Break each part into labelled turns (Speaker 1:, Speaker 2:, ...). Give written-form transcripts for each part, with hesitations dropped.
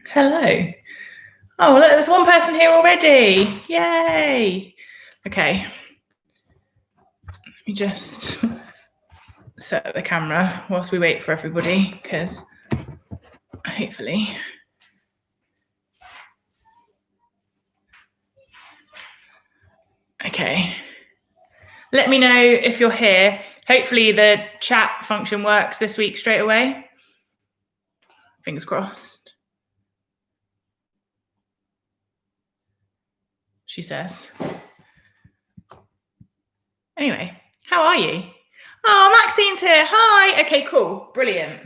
Speaker 1: Hello. Oh, look, there's one person here already. Yay. Okay. Let me just set the camera whilst we wait for everybody, because hopefully. Okay. Let me know if you're here. Hopefully the chat function works this week straight away. Fingers crossed. She says. Anyway, how are you? Oh, Maxine's here. Hi. Okay, cool. Brilliant.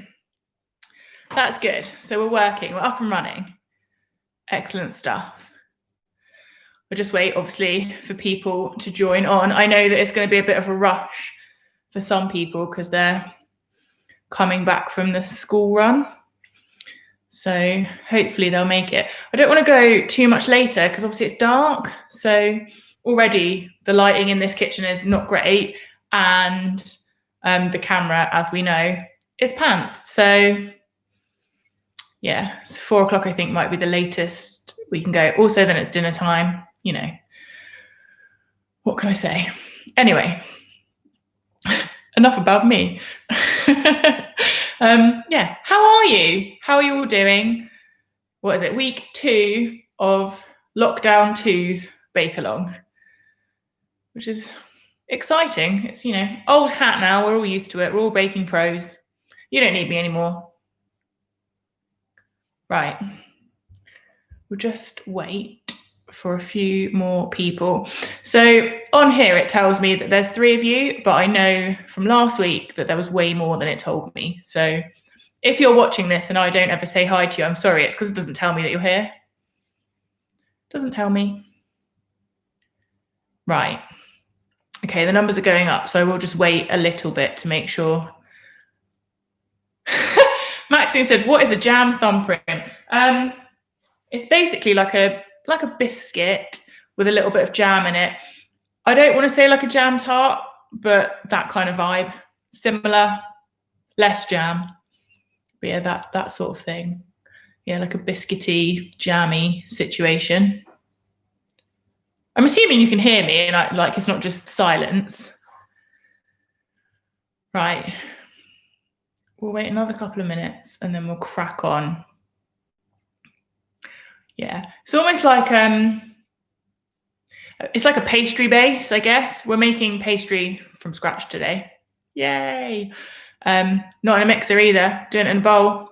Speaker 1: That's good. So we're working. We're up and running. Excellent stuff. We'll just wait, obviously, for people to join on. I know that it's going to be a bit of a rush for some people because they're coming back from the school run. So hopefully they'll make it. I don't want to go too much later because obviously it's dark. So already the lighting in this kitchen is not great. And the camera, as we know, is pants. So yeah, it's 4 o'clock, I think, might be the latest we can go. Also, then it's dinner time. You know, what can I say? Anyway, enough about me. Yeah, how are you? How are you all doing? What is it? Week 2 of Lockdown 2's Bake Along, which is exciting. It's, you know, old hat now. We're all used to it. We're all baking pros. You don't need me anymore. Right. We'll just wait for a few more people. So on here, it tells me that there's 3 of you, but I know from last week that there was way more than it told me. So if you're watching this and I don't ever say hi to you, I'm sorry. It's because it doesn't tell me that you're here. It doesn't tell me. Right. Okay, the numbers are going up, so we'll just wait a little bit to make sure. Maxine said, what is a jam thumbprint? It's basically like a biscuit with a little bit of jam in it. I don't want to say like a jam tart, but that kind of vibe. Similar, less jam. But yeah, that sort of thing. Yeah, like a biscuity, jammy situation. I'm assuming you can hear me and like it's not just silence. Right. We'll wait another couple of minutes and then we'll crack on. Yeah, it's almost like it's like a pastry base, I guess. We're making pastry from scratch today. Yay. Not in a mixer either, doing it in a bowl.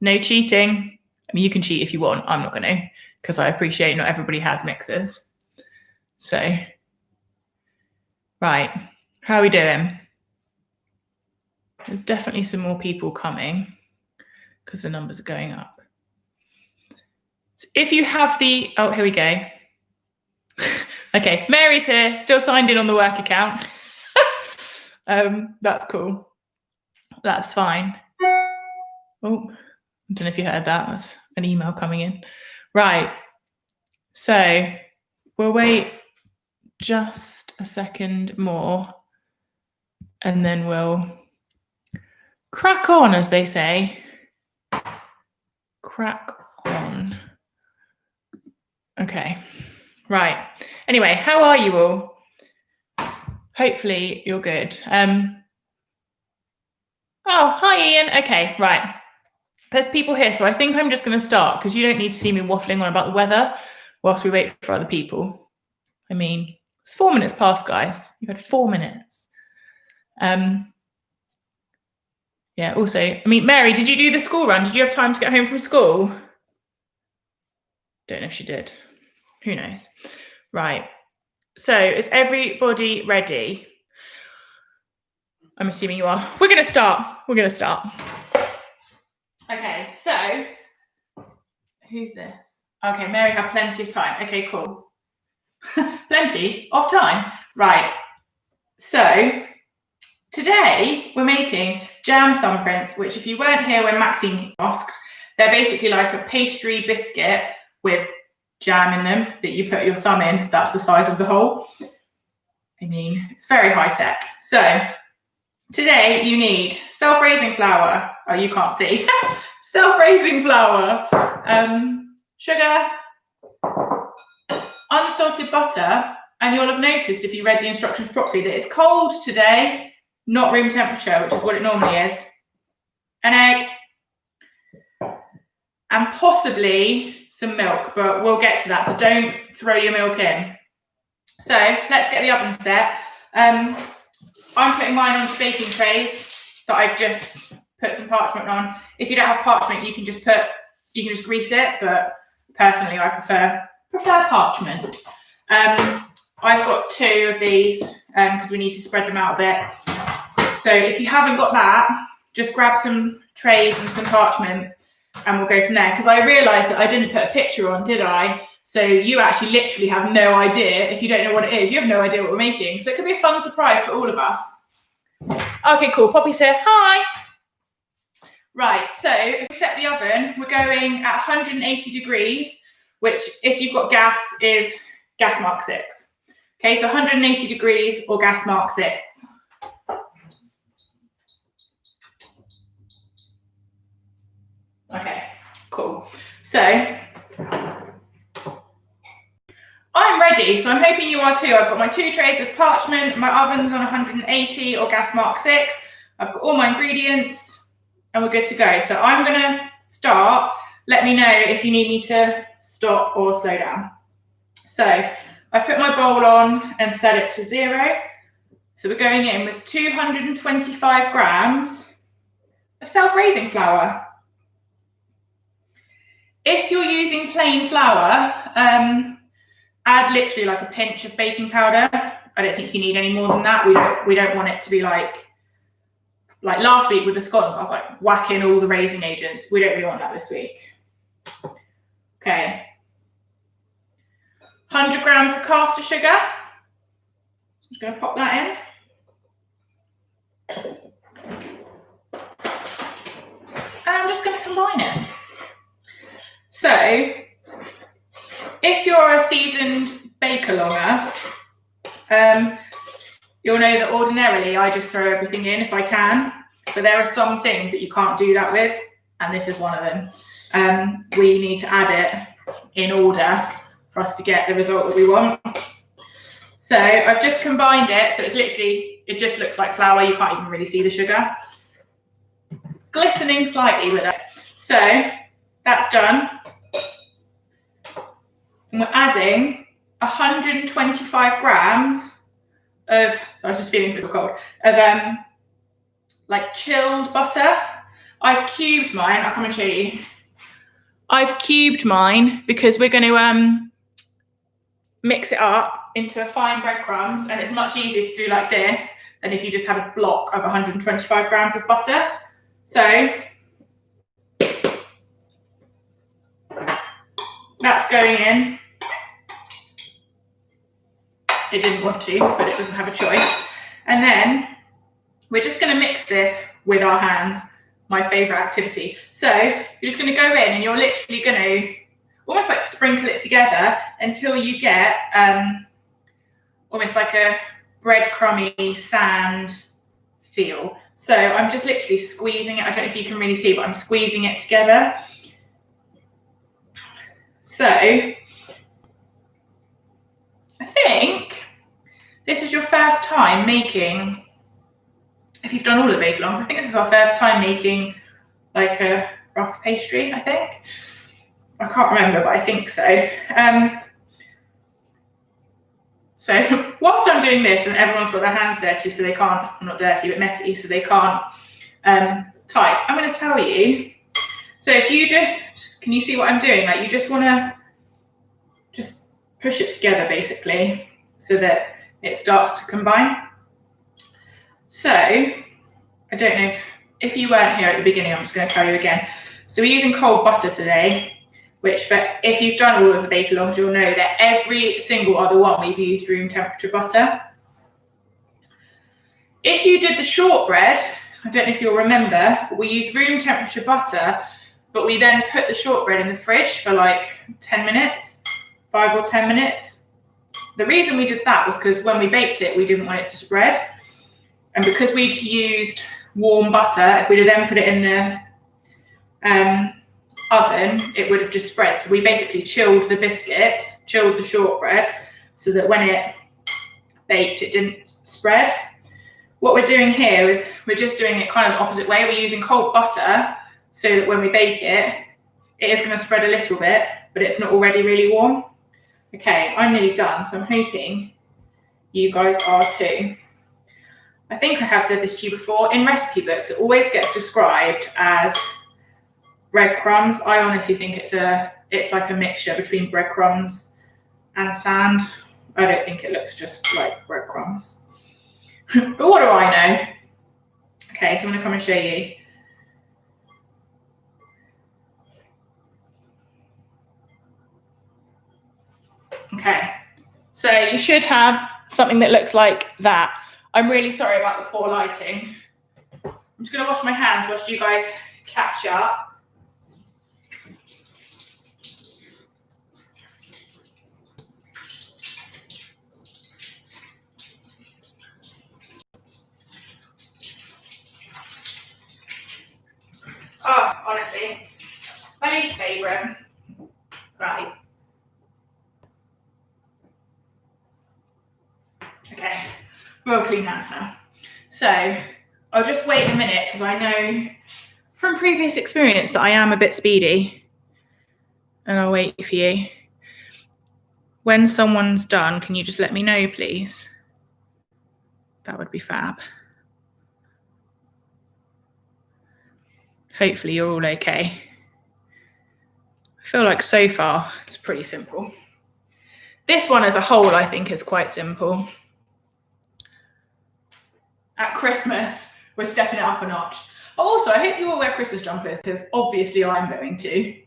Speaker 1: No cheating. I mean, you can cheat if you want. I'm not going to, because I appreciate not everybody has mixers. So, right, how are we doing? There's definitely some more people coming because the numbers are going up. So if you have the, oh, here we go. Okay, Mary's here, still signed in on the work account. That's cool. That's fine. Oh, I don't know if you heard that. That's an email coming in. Right. So we'll wait just a second more and then we'll crack on, as they say. Crack on. Okay. Right. Anyway, how are you all? Hopefully you're good. Oh, hi, Ian. Okay, right. There's people here, so I think I'm just going to start because you don't need to see me waffling on about the weather whilst we wait for other people. I mean, it's 4 minutes past, guys. You've had 4 minutes. Yeah, also, I mean, Mary, did you do the school run? Did you have time to get home from school? Don't know if she did. Who knows? Right. So is everybody ready? I'm assuming you are. We're going to start. Okay, so who's this? Okay, Mary had plenty of time. Okay, cool. Plenty of time. Right. So today we're making jam thumbprints, which if you weren't here when Maxine asked, they're basically like a pastry biscuit with jam in them that you put your thumb in. That's the size of the hole. I mean, it's very high tech. So today you need self-raising flour. Oh, you can't see. Self-raising flour, Sugar, unsalted butter, and you'll have noticed if you read the instructions properly that it's cold today, not room temperature, which is what it normally is. An egg, and possibly some milk, but we'll get to that, so don't throw your milk in. So let's get the oven set. I'm putting mine onto baking trays that I've just put some parchment on. If you don't have parchment, you can just grease it, but personally I prefer parchment. I've got 2 of these because we need to spread them out a bit. So if you haven't got that, just grab some trays and some parchment and we'll go from there. Because I realised that I didn't put a picture on, did I? So you actually literally have no idea. If you don't know what it is, you have no idea what we're making. So it could be a fun surprise for all of us. Okay, cool. Poppy's here. Hi. Right, so if we set the oven, we're going at 180 degrees, which if you've got gas is gas mark 6. Okay, so 180 degrees or gas mark 6. Okay, cool. So I'm ready, so I'm hoping you are too. I've got my 2 trays of parchment, my oven's on 180 or gas mark 6. I've got all my ingredients and we're good to go. So I'm gonna start. Let me know if you need me to stop or slow down. So I've put my bowl on and set it to 0. So we're going in with 225 grams of self-raising flour. If you're using plain flour, add literally like a pinch of baking powder. I don't think you need any more than that. We don't want it to be like last week with the scones, I was like whacking all the raising agents. We don't really want that this week. Okay. 100 grams of caster sugar. I'm just going to pop that in. And I'm just going to combine it. So, if you're a seasoned baker longer, you'll know that ordinarily I just throw everything in if I can, but there are some things that you can't do that with, and this is one of them. We need to add it in order for us to get the result that we want. So I've just combined it, so it just looks like flour. You can't even really see the sugar. It's glistening slightly with it. So that's done. And we're adding 125 grams of, I was just feeling it's cold, of like chilled butter. I've cubed mine. I'll come and show you. I've cubed mine because we're going to mix it up into fine breadcrumbs, and it's much easier to do like this than if you just had a block of 125 grams of butter. So that's going in. It didn't want to, but it doesn't have a choice. And then we're just going to mix this with our hands, my favourite activity. So you're just going to go in and you're literally going to almost like sprinkle it together until you get almost like a breadcrumby sand feel. So I'm just literally squeezing it. I don't know if you can really see, but I'm squeezing it together. So I think this is your first time making, if you've done all of the bake-alongs, I think this is our first time making like a rough pastry, I think. I can't remember, but I think so. So whilst I'm doing this and everyone's got their hands dirty, so they can't, not dirty, but messy, so they can't type, I'm going to tell you. So if you just, can you see what I'm doing? Like you just want to just push it together basically so that it starts to combine. So I don't know if you weren't here at the beginning, I'm just going to tell you again. So we're using cold butter today, which if you've done all of the bake-alongs, you'll know that every single other one we've used room temperature butter. If you did the shortbread, I don't know if you'll remember, but we used room temperature butter, but we then put the shortbread in the fridge for like 10 minutes, 5 or 10 minutes. The reason we did that was because when we baked it, we didn't want it to spread. And because we'd used warm butter, if we'd have then put it in the oven, it would have just spread. So we basically chilled the biscuits, chilled the shortbread, so that when it baked, it didn't spread. What we're doing here is we're just doing it kind of the opposite way. We're using cold butter so that when we bake it, it is going to spread a little bit, but it's not already really warm. Okay, I'm nearly done, so I'm hoping you guys are too. I think I have said this to you before. In recipe books, it always gets described as breadcrumbs. I honestly think it's like a mixture between breadcrumbs and sand. I don't think it looks just like breadcrumbs. But what do I know? Okay, so I'm gonna come and show you. Okay, so you should have something that looks like that. I'm really sorry about the poor lighting. I'm just gonna wash my hands whilst you guys catch up. Oh, honestly, my least favourite. Right. Okay, we'll clean hands now. So I'll just wait a minute because I know from previous experience that I am a bit speedy. And I'll wait for you. When someone's done, can you just let me know, please? That would be fab. Hopefully you're all okay. I feel like so far it's pretty simple. This one as a whole, I think, is quite simple. At Christmas, we're stepping it up a notch. Also, I hope you all wear Christmas jumpers, because obviously I'm going to.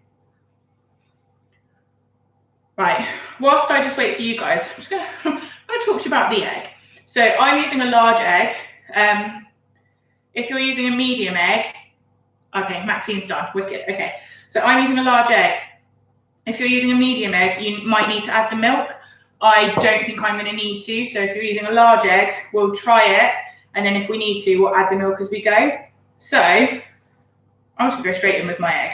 Speaker 1: Right, whilst I just wait for you guys, I'm going to talk to you about the egg. So I'm using a large egg. If you're using a medium egg, okay, Maxine's done, wicked, okay. So I'm using a large egg. If you're using a medium egg, you might need to add the milk. I don't think I'm going to need to, so if you're using a large egg, we'll try it, and then if we need to, we'll add the milk as we go. So I'm just going to go straight in with my egg.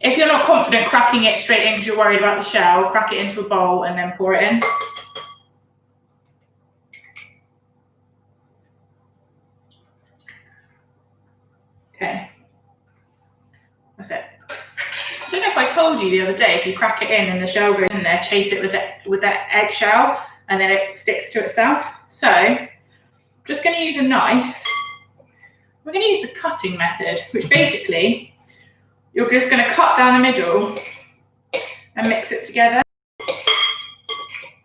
Speaker 1: If you're not confident cracking it straight in because you're worried about the shell, crack it into a bowl and then pour it in. Okay, that's it. I don't know if I told you the other day, if you crack it in and the shell goes in there, chase it with that egg shell and then it sticks to itself. So I'm just going to use a knife. We're going to use the cutting method, which basically you're just going to cut down the middle and mix it together.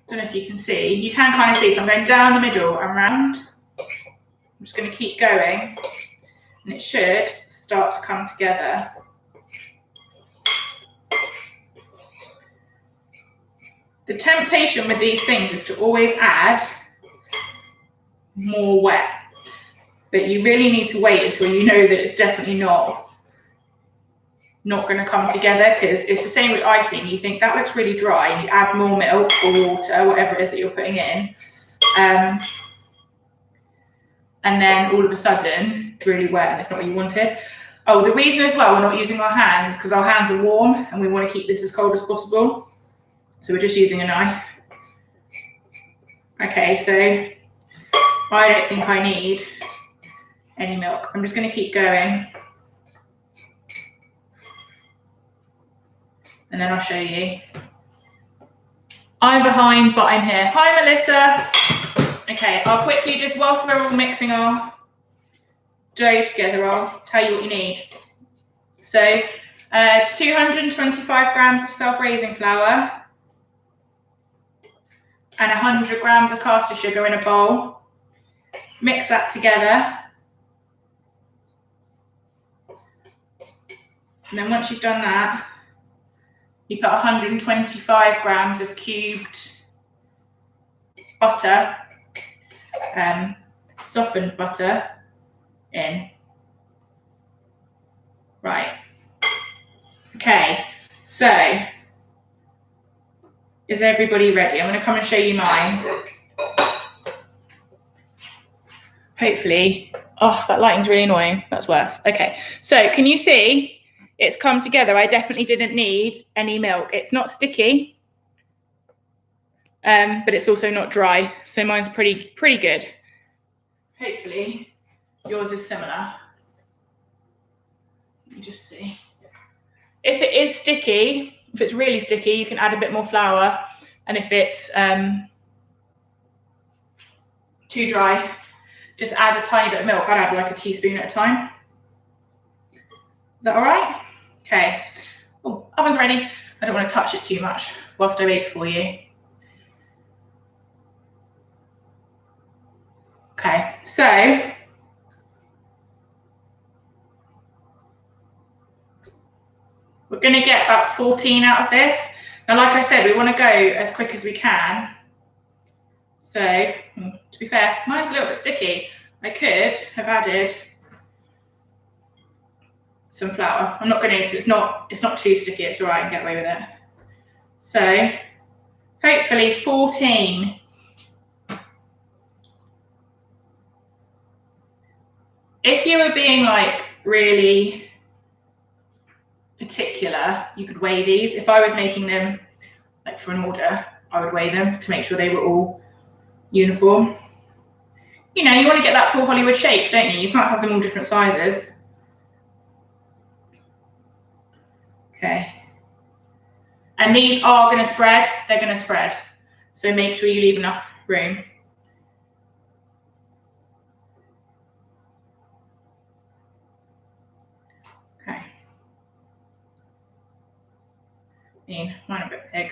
Speaker 1: Don't know if you can see. You can kind of see. So I'm going down the middle and round. I'm just going to keep going, and it should start to come together. The temptation with these things is to always add more wet, but you really need to wait until you know that it's definitely not going to come together, because it's the same with icing. You think that looks really dry and you add more milk or water, whatever it is that you're putting in, and then all of a sudden it's really wet and it's not what you wanted. Oh, the reason as well we're not using our hands is because our hands are warm and we want to keep this as cold as possible, so we're just using a knife. Okay, so I don't think I need any milk. I'm just going to keep going. And then I'll show you. I'm behind, but I'm here. Hi, Melissa. Okay, I'll quickly, just whilst we're all mixing our dough together, I'll tell you what you need. So 225 grams of self-raising flour and 100 grams of caster sugar in a bowl. Mix that together. And then once you've done that, you put 125 grams of cubed butter, softened butter, in. Right. Okay, so is everybody ready? I'm going to come and show you mine. Hopefully. Oh, that lighting's really annoying. That's worse. Okay, so can you see? it's come together. I definitely didn't need any milk. It's not sticky, but it's also not dry. So mine's pretty good. Hopefully yours is similar. Let me just see. If it is sticky, if it's really sticky, you can add a bit more flour. And if it's too dry, just add a tiny bit of milk. I'd add like a teaspoon at a time. Is that all right? Okay. Oh, oven's ready. I don't want to touch it too much whilst I wait for you. Okay, so we're going to get about 14 out of this. Now, like I said, we want to go as quick as we can. So, to be fair, mine's a little bit sticky. I could have added some flour. I'm not going to because it's not too sticky. It's all right, I can get away with it. So, hopefully 14. If you were being like really particular, you could weigh these. If I was making them like for an order, I would weigh them to make sure they were all uniform. You know, you want to get that Paul Hollywood shape, don't you? You can't have them all different sizes. Okay. And these are going to spread. They're going to spread. So make sure you leave enough room. Okay. Mine a bit big.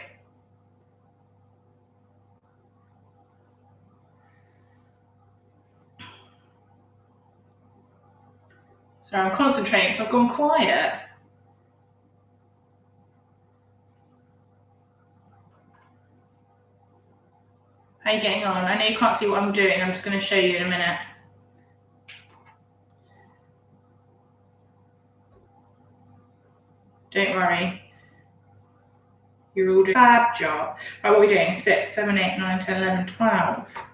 Speaker 1: So I'm concentrating, so I've gone quiet. How are you getting on? I know you can't see what I'm doing. I'm just going to show you in a minute. Don't worry. You're all doing a fab job. Right, what are we doing? 6, 7, 8, 9, 10, 11, 12.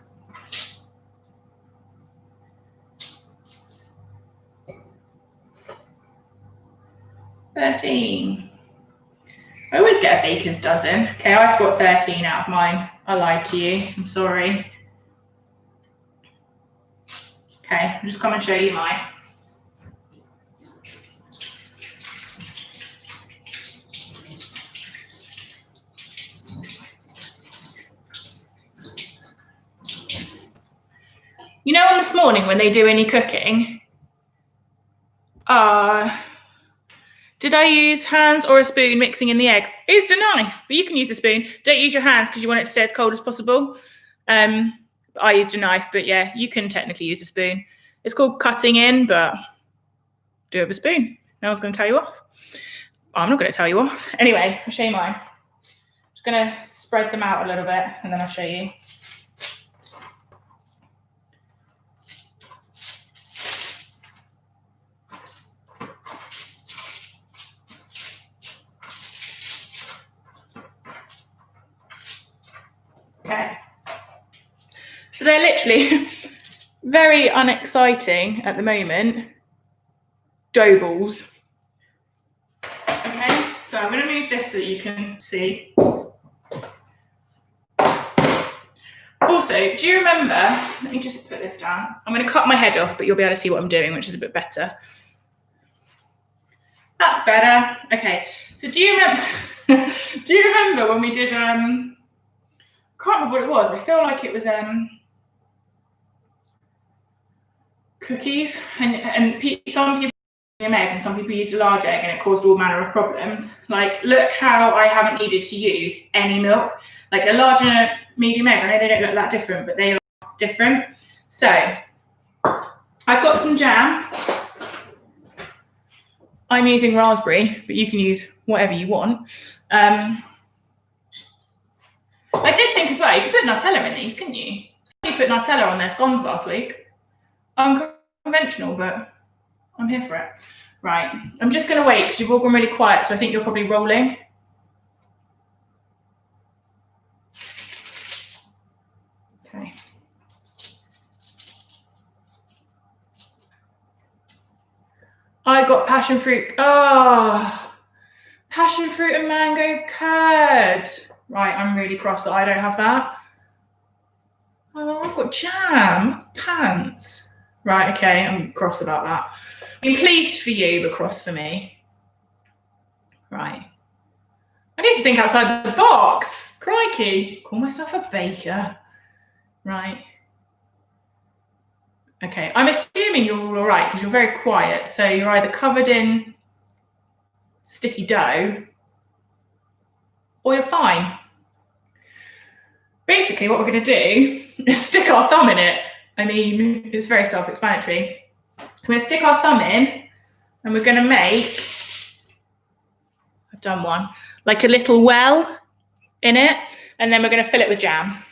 Speaker 1: $13. I always get a baker's dozen. Okay, I've got 13 out of mine. I lied to you. I'm sorry. Okay, I'll just come and show you mine. You know, on this morning when they do any cooking, did I use hands or a spoon mixing in the egg? I used a knife, but you can use a spoon. Don't use your hands because you want it to stay as cold as possible. I used a knife, but yeah, you can technically use a spoon. It's called cutting in, but do it with a spoon. No one's going to tell you off. I'm not going to tell you off. Anyway, I'll show you mine. I'm just going to spread them out a little bit, and then I'll show you. Okay. So they're literally very unexciting at the moment. Dough balls. Okay, so I'm going to move this so that you can see. Also, do you remember, let me just put this down. I'm going to cut my head off, but you'll be able to see what I'm doing, which is a bit better. That's better. Okay, so do you remember when we did, can't remember what it was. I feel like it was cookies, and some people use an egg and some people used a large egg, and it caused all manner of problems. Like, look how I haven't needed to use any milk. Like a large and a medium egg, I know they don't look that different, but they are different. So I've got some jam. I'm using raspberry, but you can use whatever you want. I did think as well, you could put Nutella in these, couldn't you? Somebody put Nutella on their scones last week. Unconventional, but I'm here for it. Right, I'm just going to wait because you've all gone really quiet, so I think you're probably rolling. Okay. I got passion fruit. Oh, passion fruit and mango curd. Right, I'm really cross that I don't have that. Oh, I've got jam. Pants. Right, okay, I'm cross about that. I'm pleased for you, but cross for me. Right. I need to think outside the box. Crikey. Call myself a baker. Right. Okay, I'm assuming you're all right because you're very quiet. So you're either covered in sticky dough or you're fine. Basically, what we're going to do is stick our thumb in it. I mean, it's very self-explanatory. We're going to stick our thumb in and we're going to make, I've done one, like a little well in it, and then we're going to fill it with jam.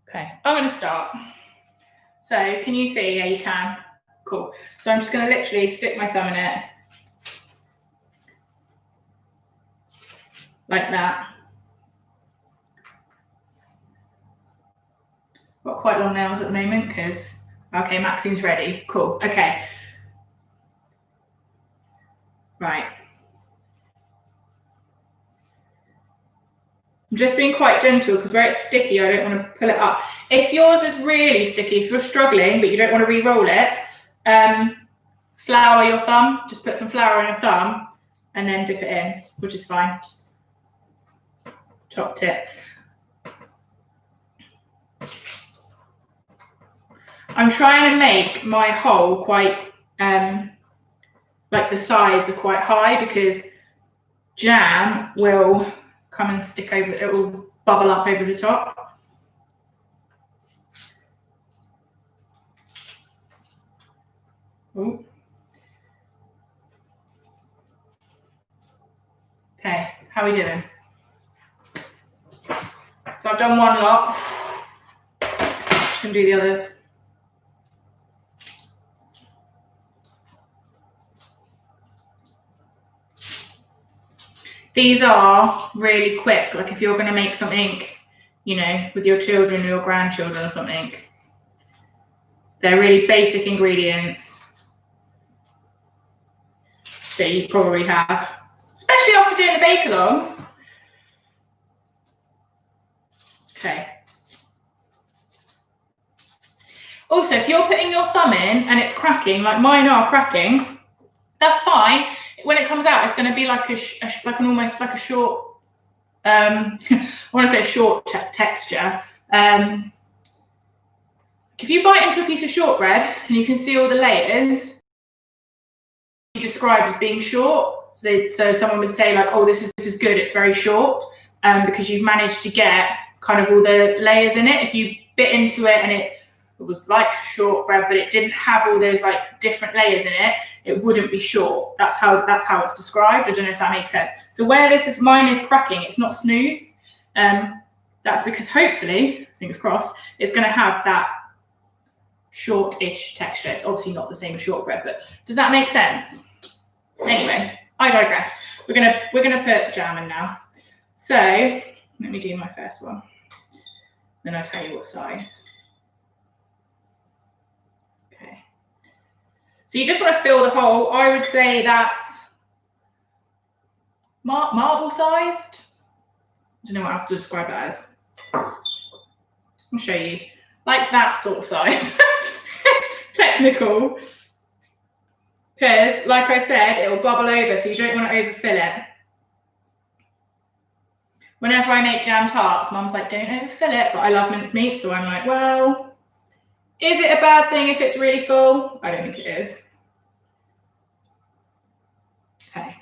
Speaker 1: Okay, I'm going to start. So can you see? Yeah, you can. Cool. So I'm just going to literally stick my thumb in it. Like that. Got quite long nails at the moment because, okay, Maxine's ready. Cool. Okay. Right. I'm just being quite gentle because where it's sticky, I don't want to pull it up. If yours is really sticky, if you're struggling but you don't want to re-roll it, flour your thumb. Just put some flour on your thumb and then dip it in, which is fine. Top tip. I'm trying to make my hole quite, like the sides are quite high because jam will come and stick over, it will bubble up over the top. Ooh. Okay, how are we doing? So I've done one lot. Just gonna do the others. These are really quick, like if you're going to make something, you know, with your children or your grandchildren or something. They're really basic ingredients that you probably have, especially after doing the bake-alongs. Okay. Also, if you're putting your thumb in and it's cracking, like mine are cracking, that's fine. When it comes out, it's going to be like almost like a short. I want to say a short texture. If you bite into a piece of shortbread and you can see all the layers, described as being short. So someone would say like, "Oh, this is good. It's very short," because you've managed to get kind of all the layers in it. If you bit into it and it was like shortbread, but it didn't have all those like different layers in it, it wouldn't be short. That's how it's described. I don't know if that makes sense. So where mine is cracking, it's not smooth. That's because hopefully, fingers crossed, it's going to have that short-ish texture. It's obviously not the same as shortbread, but does that make sense? Anyway, I digress. We're gonna put jam in now. So let me do my first one. Then I'll tell you what size. Okay. So you just want to fill the hole. I would say that's marble sized. I don't know what else to describe that as. I'll show you. Like that sort of size. Technical. Because, like I said, it will bubble over, so you don't want to overfill it. Whenever I make jam tarts, Mum's like, don't overfill it, but I love mincemeat, so I'm like, well, is it a bad thing if it's really full? I don't think it is. Okay.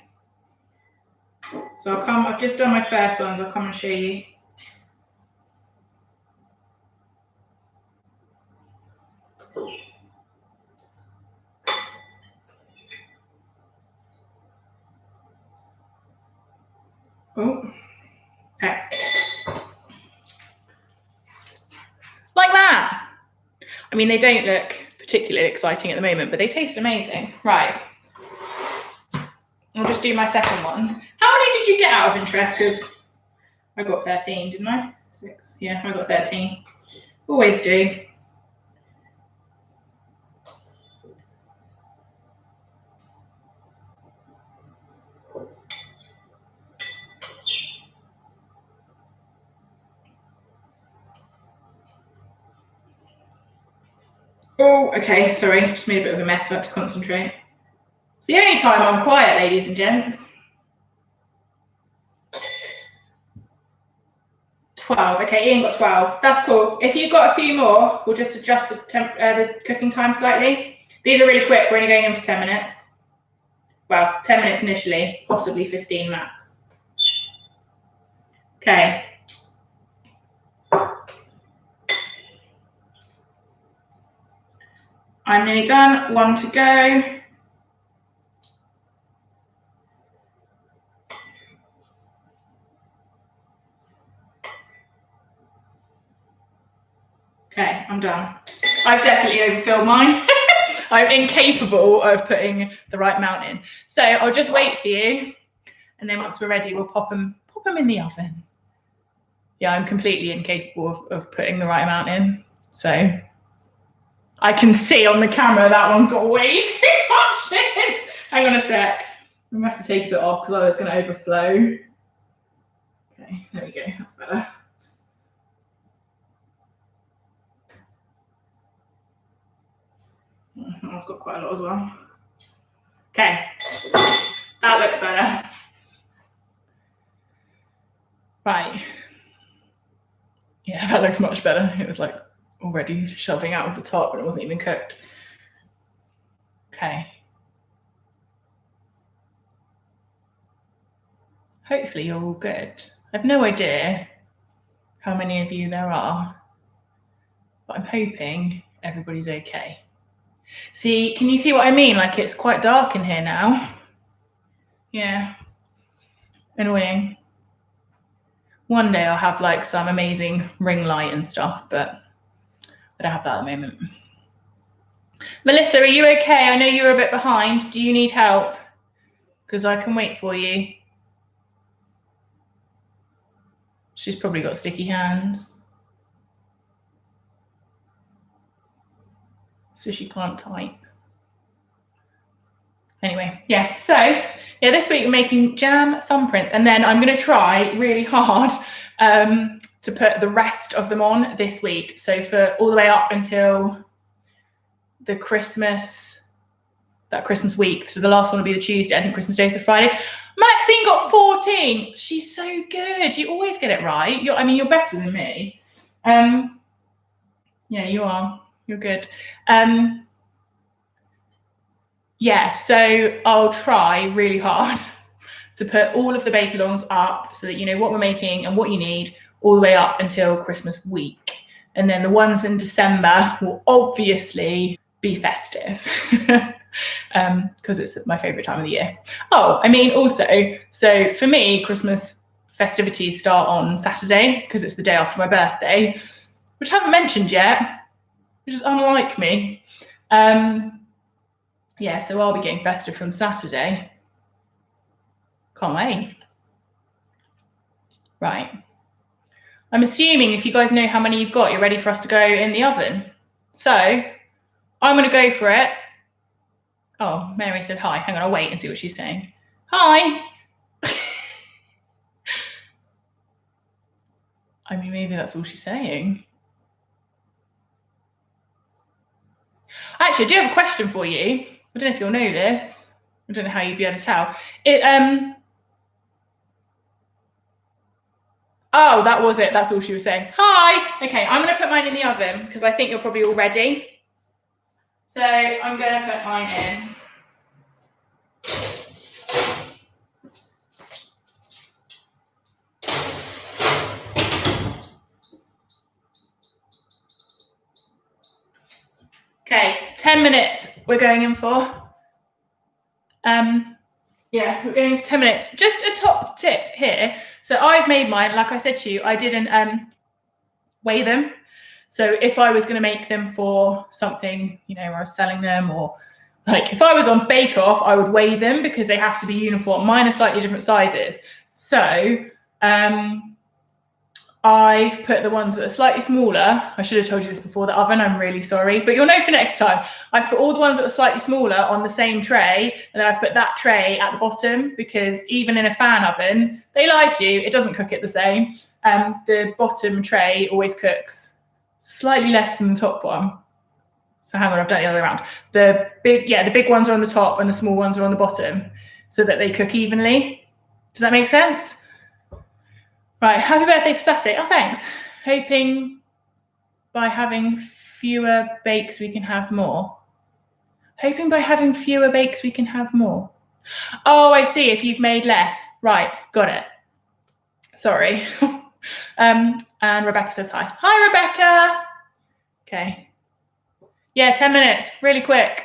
Speaker 1: So I've just done my first ones, I'll come and show you. Oh, okay. Like that. I mean, they don't look particularly exciting at the moment, but they taste amazing. Right. I'll just do my second ones. How many did you get out of interest? Because I got 13, didn't I? 6. Yeah, I got 13. Always do. Oh, okay, sorry, just made a bit of a mess, so I had to concentrate. It's the only time I'm quiet, ladies and gents. 12. Okay, Ian got 12. That's cool. If you've got a few more, we'll just adjust the cooking time slightly. These are really quick. We're only going in for 10 minutes. Well, 10 minutes initially, possibly 15 max. Okay. I'm nearly done. 1 to go. Okay, I'm done. I've definitely overfilled mine. I'm incapable of putting the right amount in. So I'll just wait for you. And then once we're ready, we'll pop them in the oven. Yeah, I'm completely incapable of putting the right amount in. So I can see on the camera that one's got way too much in. Hang on a sec. I'm going to have to take a bit off because otherwise it's going to overflow. Okay, there we go. That's better. That's got quite a lot as well. Okay, that looks better. Right. Yeah, that looks much better. It was like already shoving out of the top and it wasn't even cooked. Okay. Hopefully you're all good. I have no idea how many of you there are, but I'm hoping everybody's okay. See, can you see what I mean? Like it's quite dark in here now. Yeah. Annoying. One day I'll have like some amazing ring light and stuff, but I don't have that at the moment. Melissa, are you okay? I know you're a bit behind. Do you need help? Because I can wait for you. She's probably got sticky hands. So she can't type. Anyway, yeah. So, yeah, this week we're making jam thumbprints. And then I'm going to try really hard to put the rest of them on this week. So for all the way up until the Christmas week. So the last one will be the Tuesday. I think Christmas Day is the Friday. Maxine got 14. She's so good. You always get it right. You're better than me. Yeah, you are. You're good. Yeah, so I'll try really hard to put all of the bake-alongs up so that you know what we're making and what you need all the way up until Christmas week. And then the ones in December will obviously be festive because it's my favourite time of the year. Oh, I mean, also, so for me, Christmas festivities start on Saturday because it's the day after my birthday, which I haven't mentioned yet, which is unlike me. Yeah, so I'll be getting festive from Saturday. Can't wait. Right. I'm assuming if you guys know how many you've got, you're ready for us to go in the oven. So I'm going to go for it. Oh, Mary said hi. Hang on, I'll wait and see what she's saying. Hi. I mean, maybe that's all she's saying. Actually, I do have a question for you. I don't know if you'll know this. I don't know how you'd be able to tell. Oh, that was it. That's all she was saying. Hi. Okay, I'm going to put mine in the oven because I think you're probably all ready. So I'm going to put mine in. Okay, 10 minutes we're going in for. Yeah, we're going for 10 minutes. Just a top tip here. So I've made mine, like I said to you, I didn't weigh them. So if I was going to make them for something, you know, where I was selling them, or like if I was on Bake Off, I would weigh them because they have to be uniform. Mine are slightly different sizes. So I've put the ones that are slightly smaller. I should have told you this before the oven. I'm really sorry, but you'll know for next time. I've put all the ones that are slightly smaller on the same tray, and then I've put that tray at the bottom, because even in a fan oven, they lie to you, it doesn't cook it the same. The bottom tray always cooks slightly less than the top one. So hang on, I've done it the other way around. The big ones are on the top and the small ones are on the bottom, so that they cook evenly. Does that make sense? Right, happy birthday for Saturday. Oh, thanks. Hoping by having fewer bakes we can have more. Hoping by having fewer bakes we can have more. Oh, I see, if you've made less. Right, got it. Sorry. And Rebecca says hi. Hi, Rebecca. Okay. Yeah, 10 minutes, really quick.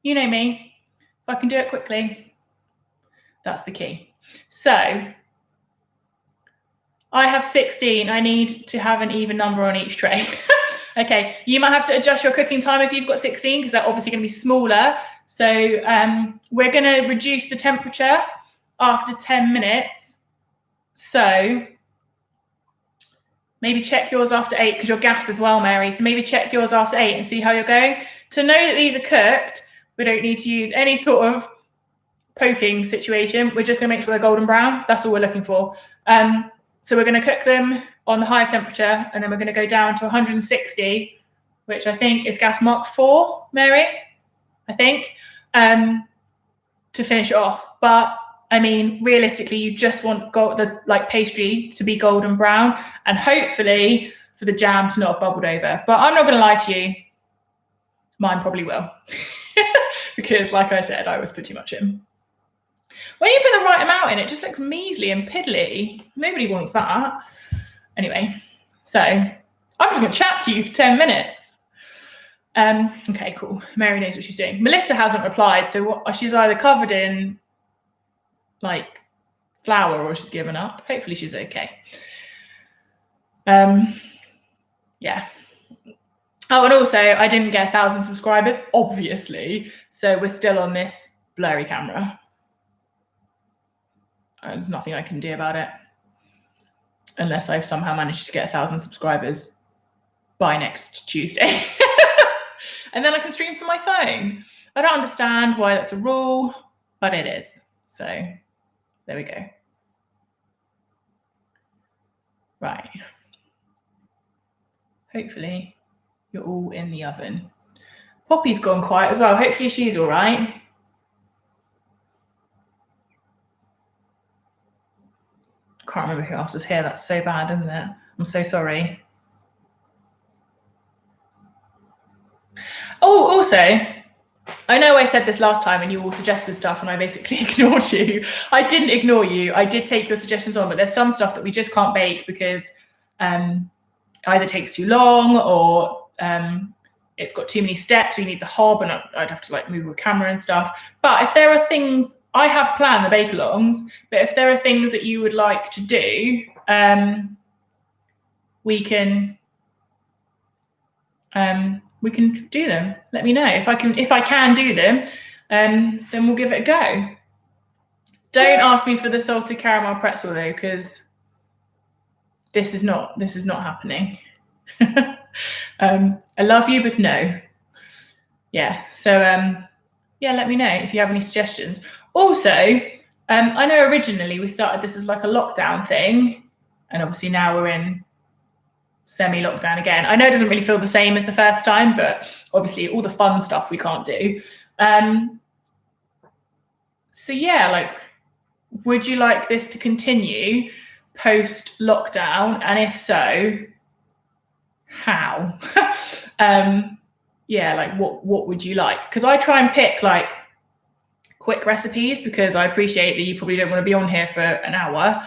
Speaker 1: You know me. If I can do it quickly, that's the key. So, I have 16. I need to have an even number on each tray. Okay, you might have to adjust your cooking time if you've got 16, because they're obviously going to be smaller. So we're going to reduce the temperature after 10 minutes. So maybe check yours after 8, because you're gas as well, Mary. So maybe check yours after 8 and see how you're going. To know that these are cooked, we don't need to use any sort of poking situation. We're just going to make sure they're golden brown. That's all we're looking for. So we're going to cook them on the higher temperature, and then we're going to go down to 160, which I think is gas mark 4, Mary, I think, to finish it off. But I mean, realistically, you just want the pastry to be golden brown, and hopefully for the jam to not have bubbled over. But I'm not going to lie to you, mine probably will, because like I said, I always put too much in. When you put the right amount in, it just looks measly and piddly. Nobody wants that. Anyway, so I'm just going to chat to you for 10 minutes. Okay, cool. Mary knows what she's doing. Melissa hasn't replied, so she's either covered in like flour or she's given up. Hopefully she's okay. Yeah. Oh, and also I didn't get 1,000 subscribers, obviously. So we're still on this blurry camera. There's nothing I can do about it, unless I've somehow managed to get 1,000 subscribers by next Tuesday. And then I can stream from my phone. I don't understand why that's a rule, but it is. So there we go. Right. Hopefully you're all in the oven. Poppy's gone quiet as well. Hopefully she's all right. Can't remember who else is here. That's so bad, isn't it? I'm so sorry. Oh, also, I know I said this last time and you all suggested stuff and I basically ignored you. I didn't ignore you. I did take your suggestions on, but there's some stuff that we just can't bake because either takes too long or it's got too many steps. We need the hob and I'd have to move the camera and stuff. But if there are things, I have planned the bake-alongs, but if there are things that you would like to do, we can do them. Let me know if I can do them. Then we'll give it a go. Don't ask me for the salted caramel pretzel though, because this is not happening. I love you, but no. Yeah. So yeah, let me know if you have any suggestions. Also, I know originally we started this as like a lockdown thing, and obviously now we're in semi-lockdown again. I know it doesn't really feel the same as the first time, but obviously all the fun stuff we can't do. So yeah, would you like this to continue post-lockdown? And if so, how? Yeah, what would you like? Because I try and pick quick recipes because I appreciate that you probably don't want to be on here for an hour.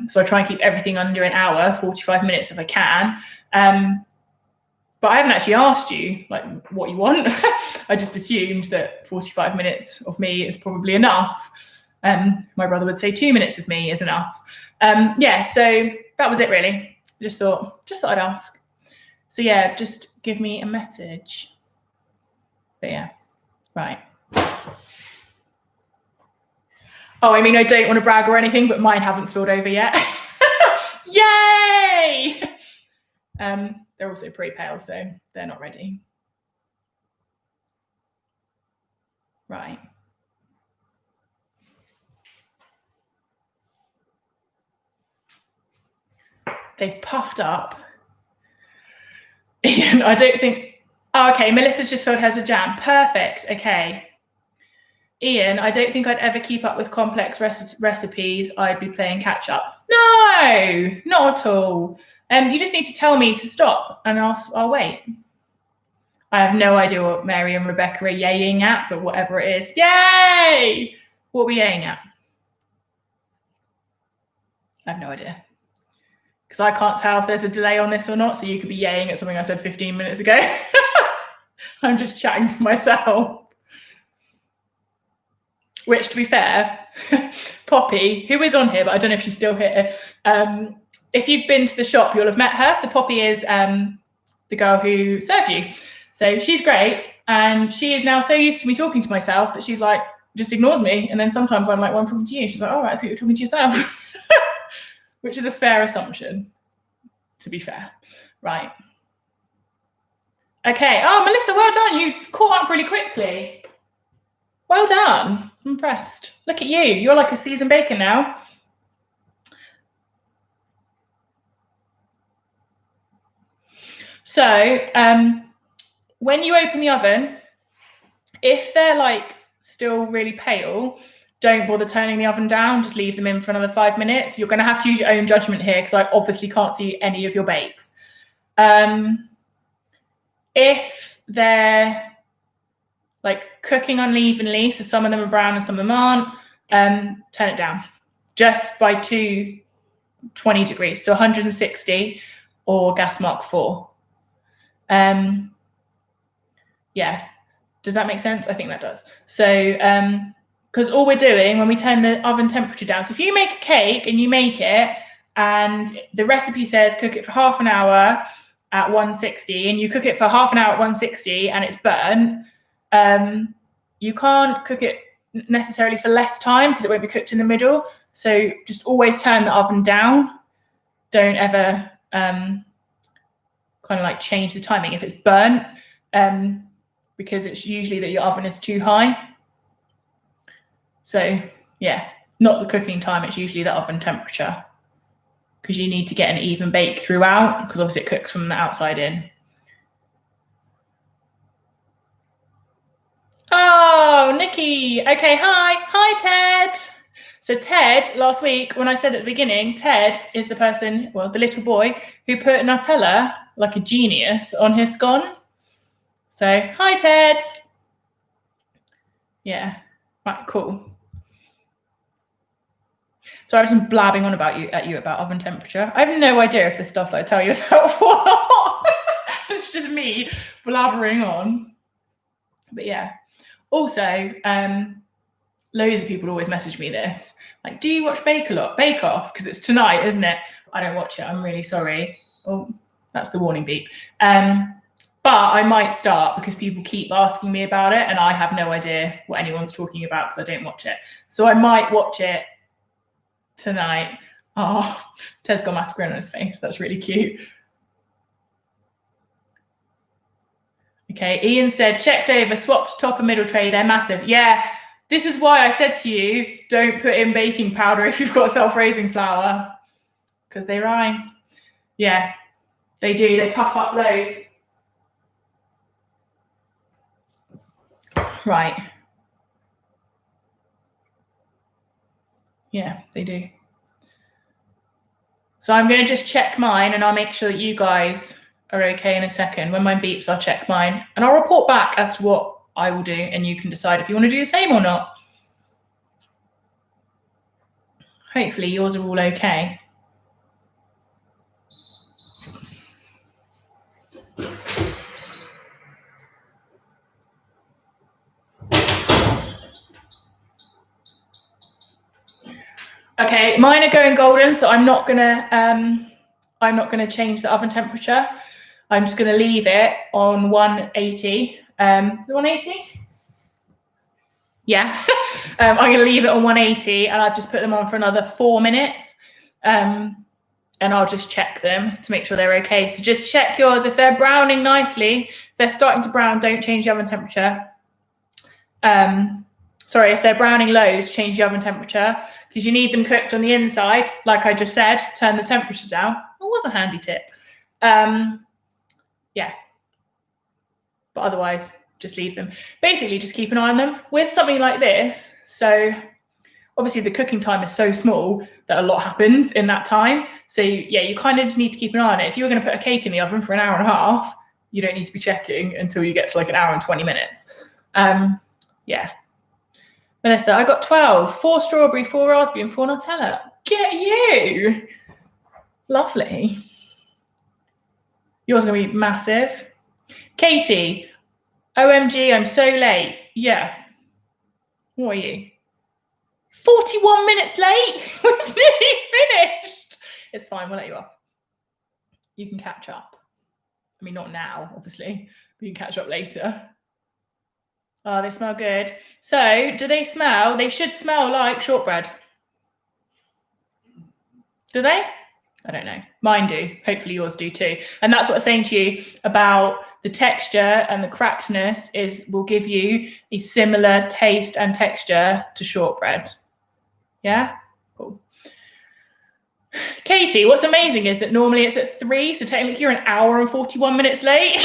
Speaker 1: So I try and keep everything under an hour, 45 minutes if I can. But I haven't actually asked you what you want. I just assumed that 45 minutes of me is probably enough. My brother would say 2 minutes of me is enough. Yeah, so that was it really. I just thought I'd ask. So yeah, just give me a message. But yeah, right. Oh, I mean, I don't want to brag or anything, but mine haven't spilled over yet. Yay! They're also pretty pale, so they're not ready. Right. They've puffed up. Ian, I don't think... Oh, okay, Melissa's just filled hers with jam. Perfect, okay. Ian, I don't think I'd ever keep up with complex recipes. I'd be playing catch up. No, not at all. You just need to tell me to stop and I'll wait. I have no idea what Mary and Rebecca are yaying at, but whatever it is, yay! What are we yaying at? I have no idea. Because I can't tell if there's a delay on this or not, so you could be yaying at something I said 15 minutes ago. I'm just chatting to myself. Which, to be fair, Poppy, who is on here, but I don't know if she's still here. If you've been to the shop, you'll have met her. So Poppy is the girl who served you. So she's great. And she is now so used to me talking to myself that she's like, just ignores me. And then sometimes I'm like, well, I'm talking to you. She's like, oh, I thought you were talking to yourself. Which is a fair assumption, to be fair. Right. Okay. Oh, Melissa, well done. You caught up really quickly. Well done. I'm impressed. Look at you. You're like a seasoned baker now. So when you open the oven, if they're like still really pale, don't bother turning the oven down. Just leave them in for another 5 minutes. You're going to have to use your own judgment here because I obviously can't see any of your bakes. If they're like cooking unevenly, so some of them are brown and some of them aren't, turn it down just by 20 degrees, so 160 or gas mark 4. Yeah, does that make sense? I think that does. So because all we're doing when we turn the oven temperature down, so if you make a cake and you make it and the recipe says cook it for half an hour at 160 and you cook it for half an hour at 160 and it's burnt, you can't cook it necessarily for less time because it won't be cooked in the middle. So just always turn the oven down. Don't ever kind of like change the timing if it's burnt, because it's usually that your oven is too high. So yeah, not the cooking time, it's usually the oven temperature because you need to get an even bake throughout because obviously it cooks from the outside in. Oh, Nikki. Okay, hi, Ted. So Ted, last week, when I said at the beginning, Ted is the person, well, the little boy who put Nutella like a genius on his scones. So, hi, Ted. Yeah, right, cool. So I've been blabbing on at you about oven temperature. I have no idea if the stuff that I tell you is helpful or not. It's just me blabbering on. But yeah. Also, loads of people always message me this. Like, do you watch Bake Off? Because it's tonight, isn't it? I don't watch it. I'm really sorry. Oh, that's the warning beep. But I might start because people keep asking me about it and I have no idea what anyone's talking about because I don't watch it. So I might watch it tonight. Oh, Ted's got a massive grin on his face. That's really cute. Okay, Ian said, checked over, swapped top and middle tray. They're massive. Yeah, this is why I said to you, don't put in baking powder if you've got self-raising flour because they rise. Yeah, they do. They puff up loads. Right. Yeah, they do. So I'm going to just check mine and I'll make sure that you guys are okay in a second. When mine beeps, I'll check mine and I'll report back as to what I will do and you can decide if you want to do the same or not. Hopefully yours are all okay. Okay, mine are going golden, so I'm not gonna change the oven temperature. I'm just gonna leave it on 180. 180? Yeah. I'm gonna leave it on 180 and I've just put them on for another 4 minutes. and I'll just check them to make sure they're okay. So just check yours. If they're browning nicely, if they're starting to brown, don't change the oven temperature. Sorry, if they're browning lows, change the oven temperature because you need them cooked on the inside. Like I just said, turn the temperature down. It was a handy tip. Yeah. But otherwise, just leave them. Basically, just keep an eye on them. With something like this, so obviously the cooking time is so small that a lot happens in that time. So yeah, you kind of just need to keep an eye on it. If you were going to put a cake in the oven for an hour and a half, you don't need to be checking until you get to like an hour and 20 minutes. Yeah. Melissa, I got 12, 4 strawberry, 4 raspberry and 4 Nutella. Get you. Lovely. Yours is going to be massive. Katie, OMG, I'm so late. Yeah. What are you? 41 minutes late? We've nearly finished. It's fine, we'll let you off. You can catch up. I mean, not now, obviously, but you can catch up later. Oh, they smell good. So, do they smell? They should smell like shortbread. Do they? I don't know. Mine do. Hopefully yours do too. And that's what I was saying to you about the texture and the crackedness will give you a similar taste and texture to shortbread. Yeah? Cool. Katie, what's amazing is that normally it's at 3, so technically you're an hour and 41 minutes late.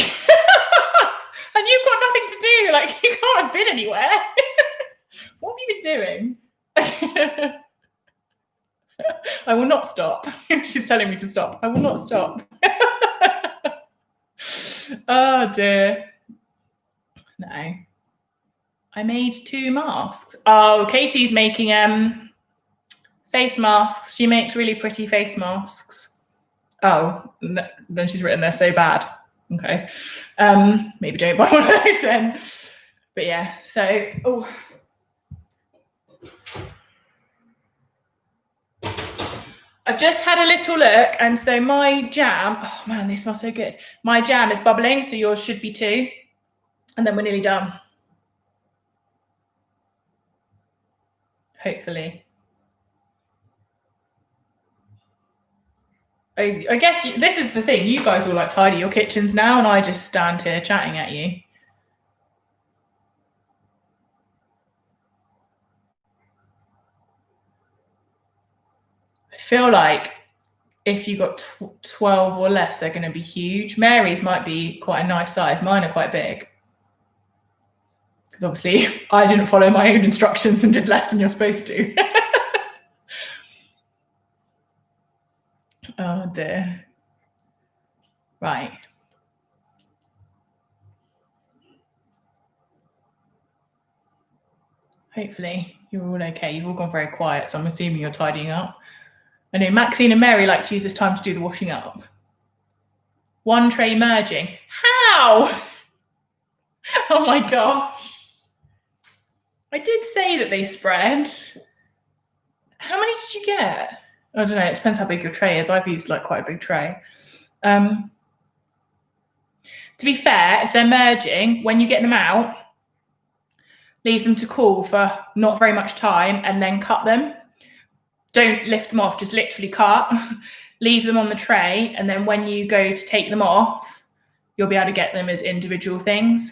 Speaker 1: And you've got nothing to do. Like, you can't have been anywhere. What have you been doing? I will not stop. She's telling me to stop. I will not stop. Oh, dear. No. I made 2 masks. Oh, Katie's making face masks. She makes really pretty face masks. Oh, then she's written they're so bad. Okay. Maybe don't buy one of those then. But yeah, so, oh. I've just had a little look, and so my jam, oh man, they smell so good. My jam is bubbling, so yours should be too. And then we're nearly done. Hopefully. I guess this is the thing. You guys all like tidy your kitchens now, and I just stand here chatting at you. I feel like if you got 12 or less, they're going to be huge. Mary's might be quite a nice size. Mine are quite big. Because obviously I didn't follow my own instructions and did less than you're supposed to. Oh dear. Right. Hopefully you're all okay. You've all gone very quiet, so I'm assuming you're tidying up. I know Maxine and Mary like to use this time to do the washing up. 1 tray merging. How? Oh my gosh. I did say that they spread. How many did you get? I don't know. It depends how big your tray is. I've used like quite a big tray. To be fair, if they're merging, when you get them out, leave them to cool for not very much time and then cut them. Don't lift them off, just literally cut. Leave them on the tray, and then when you go to take them off, you'll be able to get them as individual things.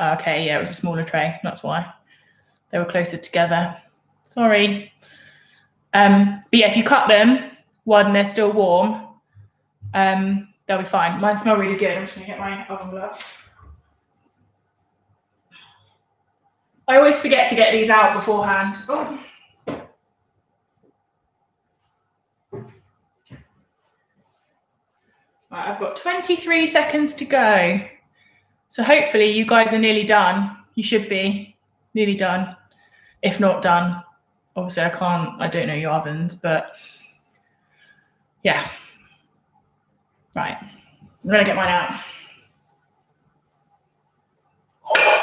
Speaker 1: Okay, yeah, it was a smaller tray. That's why. They were closer together. Sorry. But yeah, if you cut them when they're still warm, they'll be fine. Mine smell really good. I'm just going to get my oven gloves. I always forget to get these out beforehand. Oh. Right, I've got 23 seconds to go. So hopefully you guys are nearly done. You should be nearly done. If not done, obviously I don't know your ovens, but yeah. Right, I'm gonna get mine out. Whoa.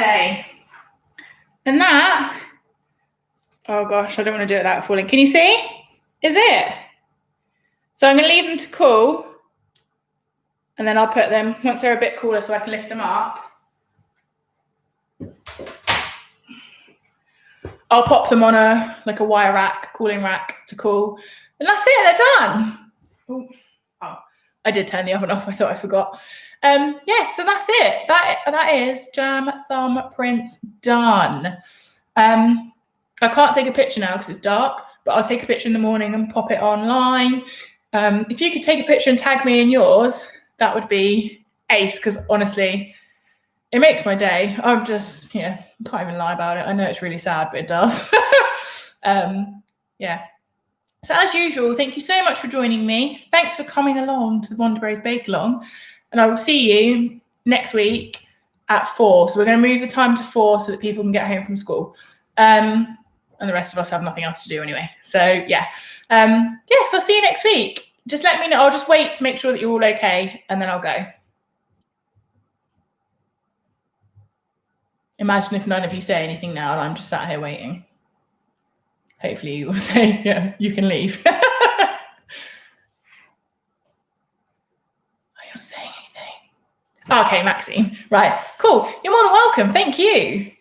Speaker 1: Okay. And that, oh gosh, I don't want to do it without falling. Can you see? Is it? So I'm going to leave them to cool. And then I'll put them, once they're a bit cooler so I can lift them up, I'll pop them on a wire rack, cooling rack to cool. And that's it, they're done. Oh, I did turn the oven off, I thought I forgot. Yeah, so that's it. That is jam thumbprints done. I can't take a picture now because it's dark, but I'll take a picture in the morning and pop it online. If you could take a picture and tag me in yours, that would be ace, because honestly, it makes my day. I'm just, can't even lie about it. I know it's really sad, but it does. Yeah. So as usual, thank you so much for joining me. Thanks for coming along to the Wonderbros Bake Along. And I will see you next week at 4. So we're going to move the time to 4 so that people can get home from school. And the rest of us have nothing else to do anyway. So yeah. So I'll see you next week. Just let me know. I'll just wait to make sure that you're all okay, and then I'll go. Imagine if none of you say anything now and I'm just sat here waiting. Hopefully you will say, yeah, you can leave. Are you not saying anything? Okay, Maxine. Right, cool. You're more than welcome. Thank you.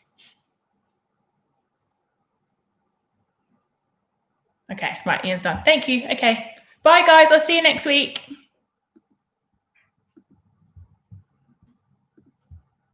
Speaker 1: Okay, right, Ian's done. Thank you. Okay. Bye, guys. I'll see you next week.